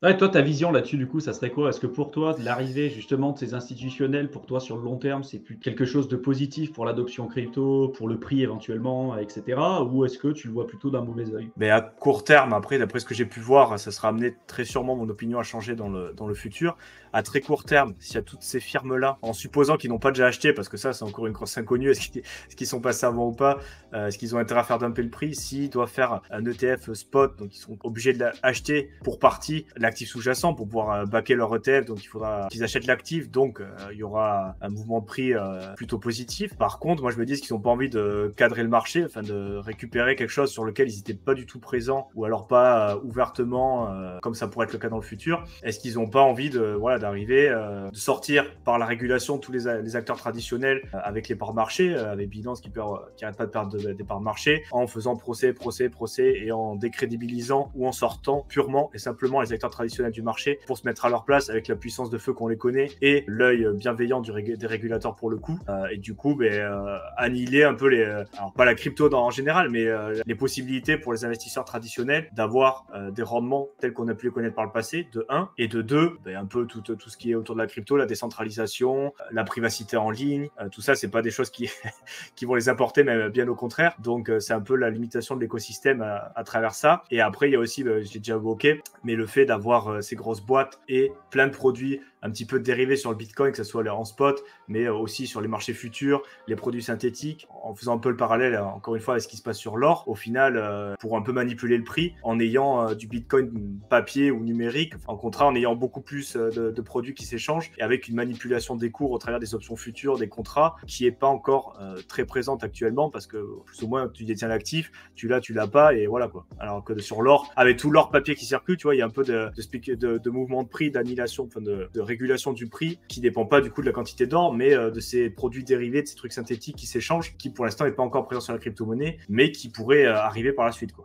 Ouais, toi, ta vision là-dessus, du coup, ça serait quoi? Est-ce que pour toi, l'arrivée justement de ces institutionnels, pour toi, sur le long terme, c'est plus quelque chose de positif pour l'adoption crypto, pour le prix éventuellement, et cetera? Ou est-ce que tu le vois plutôt d'un mauvais œil? Mais à court terme, après, d'après ce que j'ai pu voir, ça sera amené très sûrement mon opinion à changer dans le futur. À très court terme, s'il y a toutes ces firmes-là, en supposant qu'ils n'ont pas déjà acheté, parce que ça, c'est encore une grosse inconnue, est-ce qu'ils sont passés avant ou pas, est-ce qu'ils ont intérêt à faire dumper le prix, s'ils doivent faire un ETF spot, donc ils sont obligés de l'acheter pour partie l'actif sous-jacent pour pouvoir backer leur ETF, donc il faudra qu'ils achètent l'actif, donc il y aura un mouvement de prix plutôt positif. Par contre, moi je me dis qu'ils n'ont pas envie de cadrer le marché, enfin de récupérer quelque chose sur lequel ils n'étaient pas du tout présents ou alors pas ouvertement comme ça pourrait être le cas dans le futur. Est-ce qu'ils n'ont pas envie de voilà d'arriver de sortir par la régulation tous les acteurs traditionnels avec les parts de marché, avec Binance qui arrête pas de perdre des parts de marché en faisant procès et en décrédibilisant ou en sortant purement et simplement les acteurs traditionnels du marché pour se mettre à leur place avec la puissance de feu qu'on les connaît et l'œil bienveillant des régulateurs pour le coup et du coup annihiler un peu alors pas la crypto en général mais les possibilités pour les investisseurs traditionnels d'avoir des rendements tels qu'on a pu les connaître par le passé, de 1, et de 2, un peu tout ce qui est autour de la crypto, la décentralisation, la privacité en ligne, tout ça, c'est pas des choses qui, qui vont les apporter, mais bien au contraire. Donc, c'est un peu la limitation de l'écosystème à travers ça. Et après, il y a aussi, j'ai déjà évoqué, mais le fait d'avoir ces grosses boîtes et plein de produits un petit peu dérivés sur le Bitcoin, que ce soit en spot, mais aussi sur les marchés futurs, les produits synthétiques, en faisant un peu le parallèle, encore une fois, à ce qui se passe sur l'or, au final, pour un peu manipuler le prix, en ayant du Bitcoin papier ou numérique, en contrat, en ayant beaucoup plus de produits qui s'échangent, et avec une manipulation des cours au travers des options futures, des contrats, qui n'est pas encore très présente actuellement, parce que plus ou moins, tu détiens l'actif, tu l'as pas, et voilà quoi. Alors que sur l'or, avec tout l'or papier qui circule, tu vois, il y a un peu de mouvement de prix, d'annihilation, enfin de régulation du prix, qui dépend pas du coup de la quantité d'or, mais de ces produits dérivés, de ces trucs synthétiques qui s'échangent, qui pour l'instant n'est pas encore présent sur la crypto-monnaie, mais qui pourrait arriver par la suite, quoi.